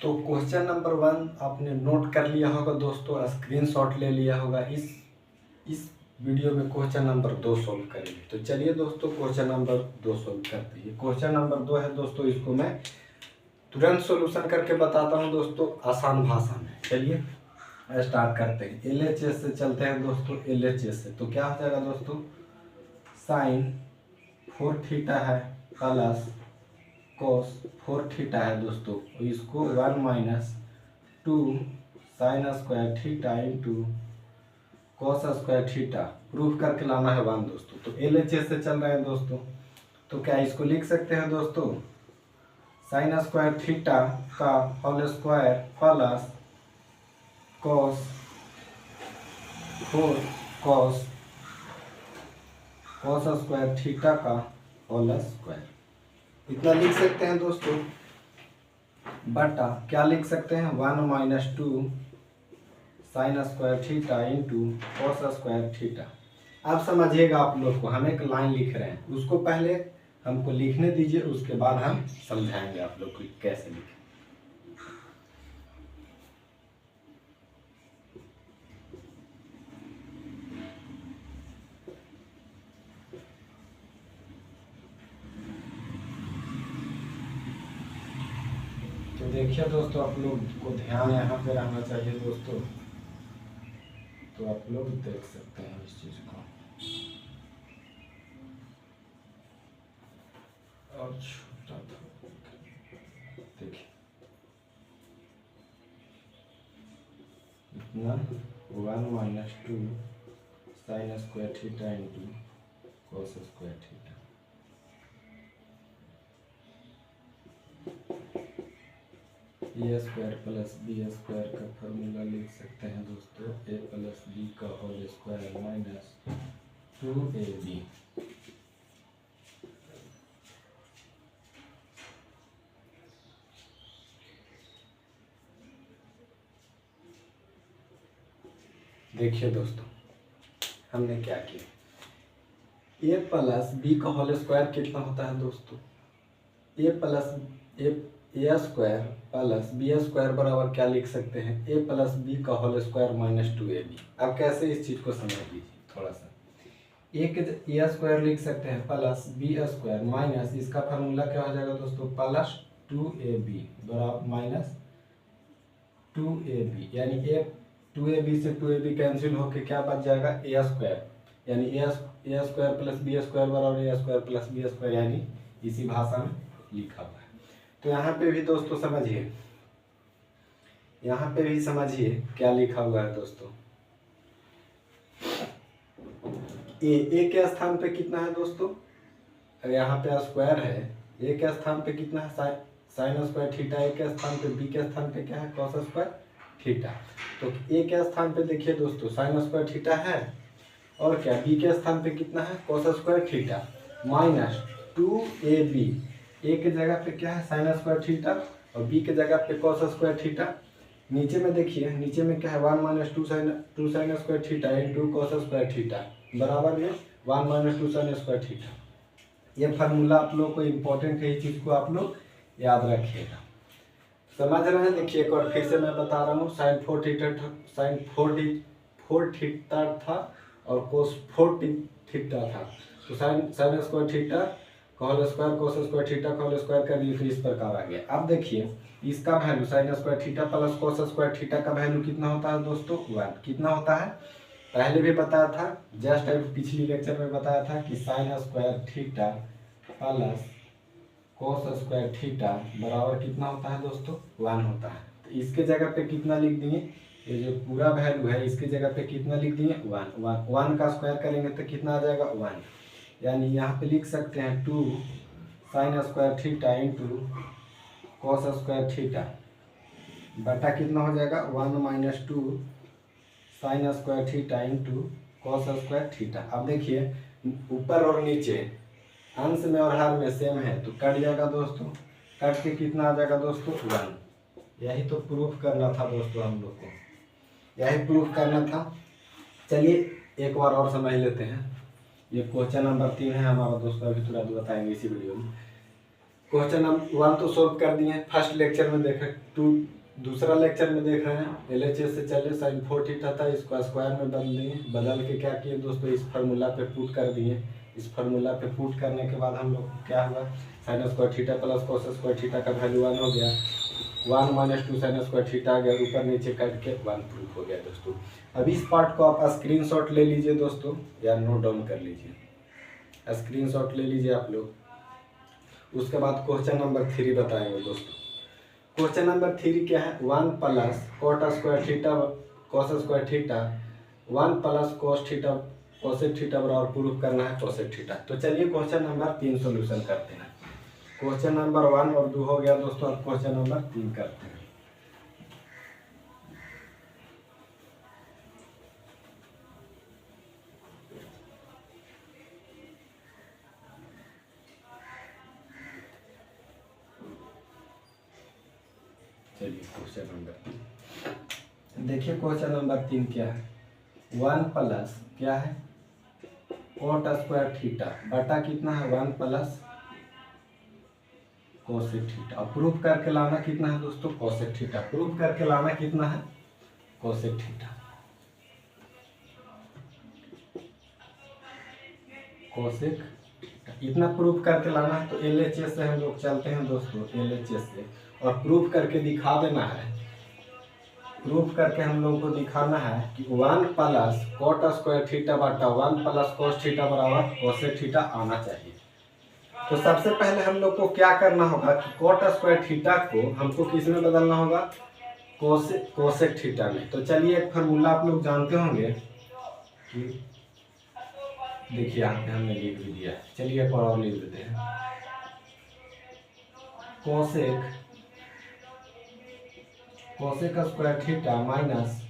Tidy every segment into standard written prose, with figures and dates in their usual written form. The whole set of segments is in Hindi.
तो क्वेश्चन नंबर 1 आपने नोट कर लिया होगा दोस्तों, स्क्रीनशॉट ले लिया होगा। इस वीडियो में क्वेश्चन नंबर 2 सोल्व करेंगे। तो चलिए दोस्तों क्वेश्चन नंबर 2 सोल्व करते हैं। क्वेश्चन नंबर 2 है दोस्तों, इसको मैं तुरंत सॉल्यूशन करके बताता हूं दोस्तों, आसान भाषा में। चलिए स्टार्ट करते हैं। LHS से चलते हैं दोस्तों। LHS से तो क्या हो जाएगा दोस्तों, साइन 4 थीटा है प्लस cos 4 थीटा है दोस्तों, इसको 1 minus 2 sine square theta into cos square theta proof करके लाना है 1 दोस्तों। तो LHS से चल रहे हैं दोस्तों, तो क्या इसको लिख सकते हैं दोस्तों, साइन स्क्वायर थीटा का whole square plus cos 4 cos square theta का होल स्क्वायर, इतना लिख सकते हैं दोस्तों। बटा क्या लिख सकते हैं, 1 minus 2 sine square theta into cos square theta. अब समझिएगा आप लोग को, हम एक लाइन लिख रहे हैं, उसको पहले हमको लिखने दीजिए, उसके बाद हम समझाएंगे आप लोग को कैसे लिखें। तो देखिए दोस्तों, आप लोग को ध्यान यहाँ पे रहना चाहिए दोस्तों, तो आप लोग देख सकते हैं इस चीज को। और छोटा था, देखिए इतना 1 minus 2 sine square theta into cos square theta. A square plus b square का फॉर्मूला लिख सकते हैं दोस्तों, ए प्लस बी का होल स्क्वायर माइनस 2ab। देखिए दोस्तों, हमने क्या किया, ए प्लस बी का होल स्क्वायर कितना होता है दोस्तों, a plus a square plus b square बराबर क्या लिख सकते हैं, ए प्लस बी का होल स्क्वायर माइनस 2ab। अब कैसे इस चीज को समझ लीजिए थोड़ा सा, ए स्क्वायर लिख सकते हैं प्लस बी स्क्वायर माइनस, इसका फार्मूला क्या हो जाएगा दोस्तों, प्लस 2ab बराबर माइनस 2ab, यानी ए 2ab से 2ab कैंसिल होके क्या बच जाएगा, ए स्क्वायर, यानी ए स्क्वायर प्लस बी स्क्वायर बराबर ए स्क्वायर प्लस बी स्क्वायर, यानी इसी भाषा में लिखा हुआ है। तो यहाँ पे भी दोस्तों समझिए, यहाँ पे भी समझिए क्या लिखा हुआ है दोस्तों, ए के स्थान पे कितना है दोस्तों, यहाँ पे स्क्वायर है, ए के स्थान पे कितना है साइन स्क्वायर थीटा, ए के स्थान पे, बी के स्थान पे क्या है कॉस स्क्वायर थीटा। तो ए के स्थान पे देखिए दोस्तों साइन स्क्वायर थीटा है, और क्या बी के स्थान पे कितना है cos square theta minus 2ab, ए के जगह पे क्या है साइन स्क्वायर थीटा और बी के जगह पे कॉस स्क्वायर थीटा। नीचे में देखिए, नीचे में क्या है 1 minus 2 sine square theta into cos square theta बराबर में 1 माइनस 2 साइन स्क्वायर थीटा। ये फार्मूला आप लोग को इम्पोर्टेंट है, इस चीज़ को आप लोग याद रखिएगा। समझ रहे हैं, देखिए एक बार फिर से मैं बता रहा हूँ, साइन 4 थीटा था और कोस 4 थीटा था। तो साइन स्क्वायर थीटा का whole square cos square theta का होल स्क्वायर कर दिए, फिर इस प्रकार आ गया। अब देखिए इसका value sign square theta plus cos square theta का वैल्यू कितना होता है दोस्तों, 1 कितना होता है, पहले भी बताया था, जस्ट अभी पिछली लेक्चर में बताया था कि sign square theta plus cos square theta बराबर कितना होता है दोस्तों, 1 होता है। तो इसके जगह पे कितना लिख दिए, ये जो पूरा वैल्यू है इसके जगह पे कितना लिख दिए, 1 का स्क्वायर करेंगे तो कितना आ जाएगा 1, यानी यहाँ पे लिख सकते हैं 2 sine square theta into cos square theta बटा कितना हो जाएगा 1 minus 2 sine square theta into cos square theta. अब देखिए ऊपर और नीचे अंश में और हर में सेम है, तो कट जाएगा दोस्तों, कट के कितना आ जाएगा दोस्तों 1। यही तो प्रूफ करना था दोस्तों, हम लोग को यही प्रूफ करना था। चलिए एक बार और समझ लेते हैं, ये क्वेश्चन नंबर 3 है हमारा दोस्तों, अभी तुरंत बताएंगे इसी वीडियो में। क्वेश्चन हम 1 तो सोल्व कर दिए हैं, फर्स्ट लेक्चर में देखे। दूसरा लेक्चर में देख रहे हैं LHS से चले sin 4 थीटा था, इसको स्क्वायर में बदल दिए, बदल के क्या किए दोस्तों, इस फार्मूला पे पुट कर दिए। इस फार्मूला पे पुट करने के बाद हम लोग क्या हुआ, sin square theta plus cos square theta का वैल्यू 1 हो गया, 1 माइनस 2 sin स्क्वायर थीटा आ गया, ऊपर नीचे करके 1 प्रूफ हो गया दोस्तों। अब इस पार्ट को आप स्क्रीनशॉट ले लीजिए दोस्तों, या नोट डाउन कर लीजिए, स्क्रीनशॉट ले लीजिए आप लोग। उसके बाद क्वेश्चन नंबर 3 बताएंगे दोस्तों। क्वेश्चन नंबर 3 क्या है, 1 plus coat square theta cos square theta 1 plus cos theta cosec theta बराबर प्रूफ करना है कोसेक थीटा। तो चलिए क्वेश्चन नंबर 3 सोल्यूशन करते हैं। क्वेश्चन नंबर 1 और 2 हो गया दोस्तों, अब क्वेश्चन नंबर 3 करते हैं। चलिए क्वेश्चन नंबर देखिए, क्वेश्चन नंबर 3 क्या है, 1 प्लस क्या है कोट स्क्वायर थीटा बटा कितना है 1 प्लस कोसेक थीटा। प्रूफ करके लाना कितना है दोस्तों, कोसेक थीटा। प्रूफ करके लाना कितना है, कोसेक थीटा। कोसेक इतना प्रूफ करके लाना है। तो LHS से हम लोग चलते हैं दोस्तों, LHS से, और प्रूफ करके दिखा देना है। प्रूफ करके हम लोग को दिखाना है कि 1 प्लस कोट स्क्वायर थीटा बटा 1 प्लस कोस थीटा बराबर कोसेक थीटा आना चाहिए। तो सबसे पहले हम लोग को क्या करना होगा कि कोट स्क्वायर थीटा को हमको किस में बदलना होगा, कोसेक थीटा में। तो चलिए एक फार्मूला आप लोग जानते होंगे कि देखिए यहाँ पे हमने लिख भी दिया, चलिए एक और लिख देते हैं। Cosec square theta minus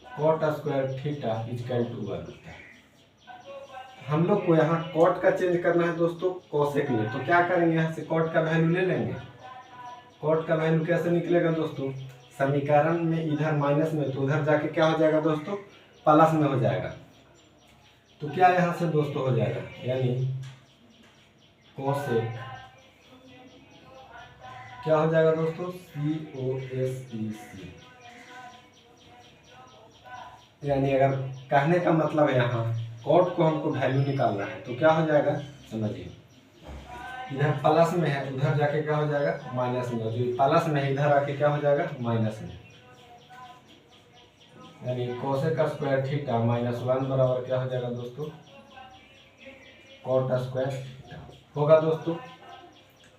cot square theta equal to 1 होता है। हम लोग को यहाँ कोट का चेंज करना है दोस्तों कोसेक में। तो क्या करेंगे, यहाँ से कोट का वैल्यू ले लेंगे। कोट का वैल्यू कैसे निकलेगा दोस्तों, समीकरण में इधर माइनस में, तो उधर जाके क्या हो जाएगा दोस्तों, प्लस में हो जाएगा। तो क्या यहाँ से दोस्तों हो जाएगा, यानी कोसेक क्या हो जाएगा दोस्तों, COSEC। यानी अगर कहने का मतलब है यहाँ कोट को हमको वैल्यू निकालना है, तो क्या हो जाएगा समझिए, इधर प्लस में है उधर जाके क्या हो जाएगा माइनस में, जो प्लस में है इधर आके क्या हो जाएगा माइनस में। यानी कोसेक स्क्वायर थीटा माइनस 1 बराबर क्या हो जाएगा दोस्तों, कोट स्क्वायर थीटा होगा दोस्तों।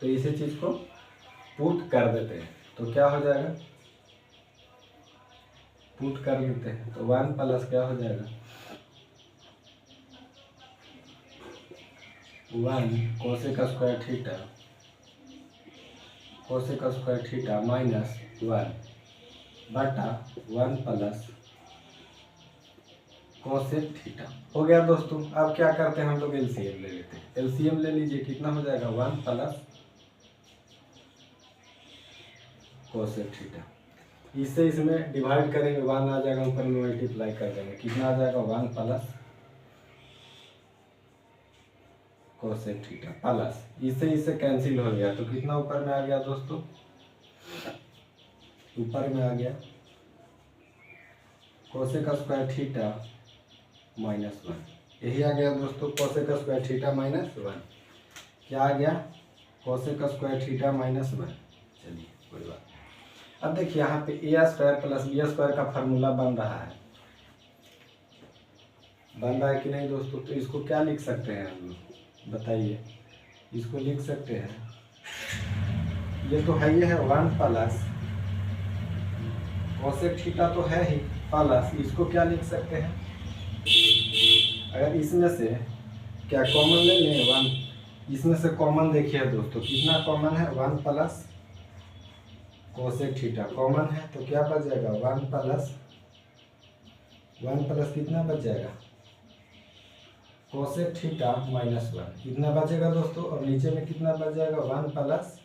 तो इसी चीज को पुट कर देते हैं, तो क्या हो जाएगा, पुट कर देते हैं। तो 1 प्लस क्या हो जाएगा 1 कोसेक स्क्वायर थीटा माइनस 1 बटा 1 प्लस कोसेक थीटा हो गया दोस्तों। अब क्या करते हैं हम लोग, LCM ले लेते हैं। LCM ले लीजिए, कितना हो जाएगा 1 प्लस कोसेक थीटा। इससे इसमें डिवाइड करेंगे, 1 आ जाएगा, ऊपर में मल्टीप्लाई कर देंगे, कितना आ जाएगा 1 प्लस कोसेक थीटा प्लस इससे कैंसिल हो गया। तो कितना ऊपर में आ गया दोस्तों, ऊपर में आ गया कोसेक स्क्वायर थीटा माइनस 1। यही आ गया दोस्तों कोसेक स्क्वायर थीटा माइनस 1। क्या आ गया, कोसेक स्क्वायर थीटा माइनस 1। चलिए कोई बात। अब देखिए यहाँ पे a square plus b square का फार्मूला बन रहा है, बन रहा है कि नहीं दोस्तों। तो इसको क्या लिख सकते हैं हम लोग, बताइए। इसको लिख सकते हैं, ये तो है, ये है 1 प्लस कोसेक थीटा तो है ही, प्लस इसको क्या लिख सकते हैं, अगर इसमें से क्या कॉमन ले लें 1, इसमें से कॉमन देखिए दोस्तों, कितना कॉमन है 1 प्लस कोसेक थीटा कॉमन है। तो क्या बच जाएगा 1 प्लस कितना बच जाएगा कोसेक थीटा माइनस 1, कितना बचेगा दोस्तों। और नीचे में कितना बच जाएगा 1 प्लस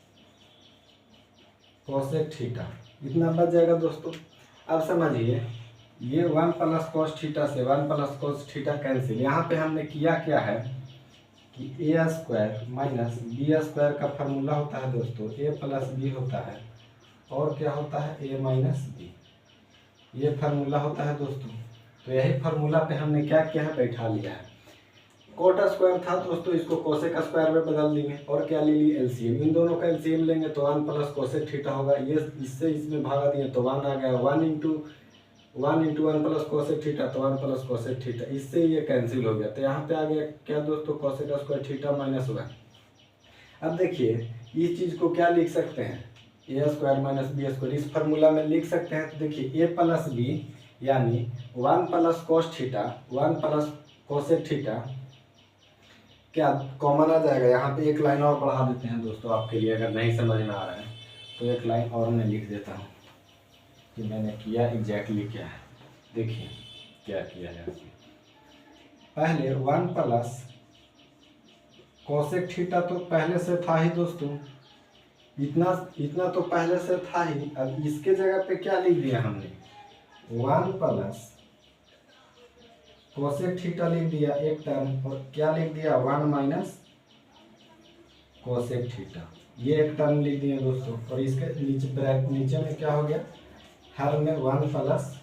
कोसेक थीटा, इतना बच जाएगा दोस्तों। अब समझिए, ये 1 प्लस कोस थीटा से 1 प्लस कोस थीटा कैंसिल। यहाँ पे हमने किया क्या है कि ए स्क्वायर माइनस बी स्क्वायर का फार्मूला होता है दोस्तों ए प्लस बी होता है, और क्या होता है ए माइनस बी, ये फार्मूला होता है दोस्तों। तो यही फार्मूला पे हमने क्या किया है, बैठा लिया है। कोट स्क्वायर था दोस्तों, इसको कोसेक स्क्वायर में बदल देंगे, और क्या ले ली एलसीएम, इन दोनों का एलसीएम लेंगे तो 1 प्लस कोसेक थीटा होगा, ये इससे इसमें भागा दिए तो 1 आ गया, 1 इंटू 1 प्लस कोसेक थीटा, तो 1 प्लस कोसेक थीटा, इससे ये कैंसिल हो गया। तो यहाँ पे आ गया क्या दोस्तों, कोसेक स्क्वायर थीटा माइनस 1। अब देखिए इस चीज़ को क्या लिख सकते हैं, ए स्क्वायर माइनस बी स्क्वायर, इस फार्मूला में लिख सकते हैं। तो देखिए ए प्लस बी यानी 1 plus cos theta 1 plus cosec theta क्या कॉमन आ जाएगा। यहाँ पे एक लाइन और बढ़ा देते हैं दोस्तों आपके लिए, अगर नहीं समझ में आ रहा है तो एक लाइन और मैं लिख देता हूँ कि मैंने किया एग्जैक्टली क्या है। देखिए क्या किया है, पहले 1 प्लस कोसेक थीटा तो पहले से था ही दोस्तों, इतना तो पहले से था ही। अब इसके जगह पे क्या लिख दिया हमने, 1 प्लस कोसेक थीटा लिख दिया एक टर्म, और क्या लिख दिया 1 माइनस कोसेक थीटा, ये एक टर्म लिख दिए दोस्तों। और इसके नीचे ब्रैकेट नीचे में क्या हो गया, हर में 1 प्लस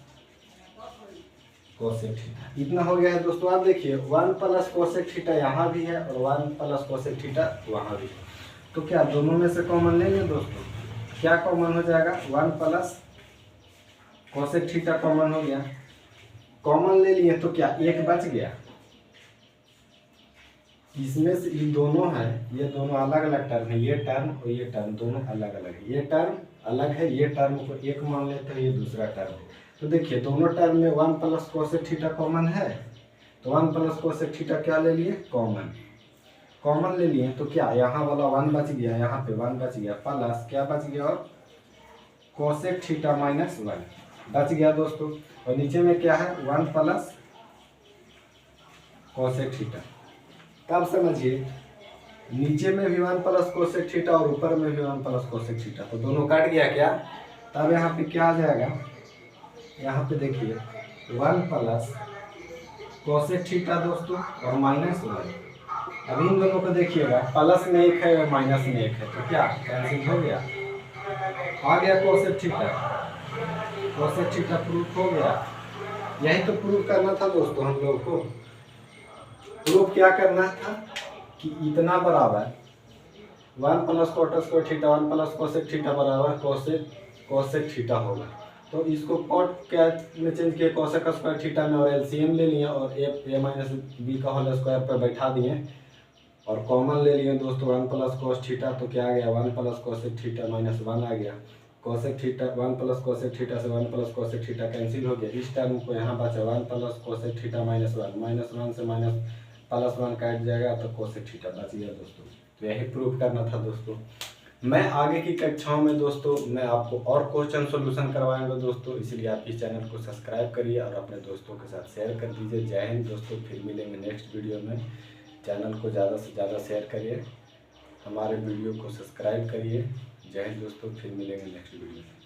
कोसेक थीटा, इतना हो गया है दोस्तों। आप देखिए 1 प्लस कोसेक थीटा यहाँ भी है और 1 प्लस कोसेक थीटा वहाँ भी है, तो क्या दोनों में से कॉमन लेंगे दोस्तों, क्या कॉमन हो जाएगा, 1 प्लस कोसेक थीटा कॉमन हो गया, कॉमन ले लिए तो क्या एक बच गया, इसमें से ये दोनों है, ये दोनों अलग अलग टर्म है, ये टर्म और ये टर्म दोनों अलग अलग है, ये टर्म अलग है, ये टर्म को एक मान लेते हैं, ये दूसरा टर्म है। तो देखिए दोनों टर्म में 1 प्लस कोसेक थीटा कॉमन है, तो 1 प्लस कोसेक थीटा क्या ले लिए, कॉमन ले लिए, तो क्या यहाँ वाला 1 बच गया, यहाँ पे 1 बच गया, प्लस क्या बच गया, और कोसेक थीटा माइनस 1 बच गया दोस्तों। और नीचे में क्या है 1 प्लस कोसेक थीटा, तब समझिए नीचे में भी 1 प्लस कोसेक थीटा और ऊपर में भी 1 प्लस कोसेक थीटा, तो दोनों कट गया क्या। तब यहाँ पे क्या आ जाएगा, यहाँ पे देखिए 1 प्लस कोसेक थीटा दोस्तों और माइनस 1। अब इन दोनों को देखिएगा, प्लस में एक है और माइनस में एक है, तो क्या कैंसिल हो गया, आ गया cosec theta, cosec theta proof हो गया। यही तो प्रूफ करना था दोस्तों हम लोग को, प्रूफ क्या करना था कि इतना बराबर 1 plus coat square theta 1 plus cosec theta बराबर कोसेक थीटा होगा। तो इसको कोट क्या में चेंज किया, कोसेक स्क्वायर थीटा में, और एलसीएम ले लिया और ए माइनस बी का होल स्क्वायर पर बैठा दिए और कॉमन ले लिए दोस्तों 1 प्लस कोस थीटा, तो क्या आ गया 1 प्लस कोसेक थीटा माइनस 1 आ गया। Cosec theta 1 plus cosec theta से 1 प्लस कोसेक थीटा कैंसिल हो गया, इस टर्म को यहाँ बचा 1 प्लस कोसेक थीटा माइनस 1 से माइनस प्लस 1 काट जाएगा तो कोसेक थीटा बच गया दोस्तों। तो यही प्रूफ करना था दोस्तों। मैं आगे की कक्षाओं में दोस्तों मैं आपको और क्वेश्चन सॉल्यूशन करवाऊंगा दोस्तों, इसलिए आप इस चैनल को सब्सक्राइब करिए और अपने दोस्तों के साथ शेयर कर दीजिए। जय हिंद दोस्तों, फिर मिलेंगे नेक्स्ट वीडियो में। चैनल को ज़्यादा से ज़्यादा शेयर करिए, हमारे वीडियो को सब्सक्राइब करिए। जय हिंद दोस्तों, फिर मिलेंगे नेक्स्ट वीडियो में।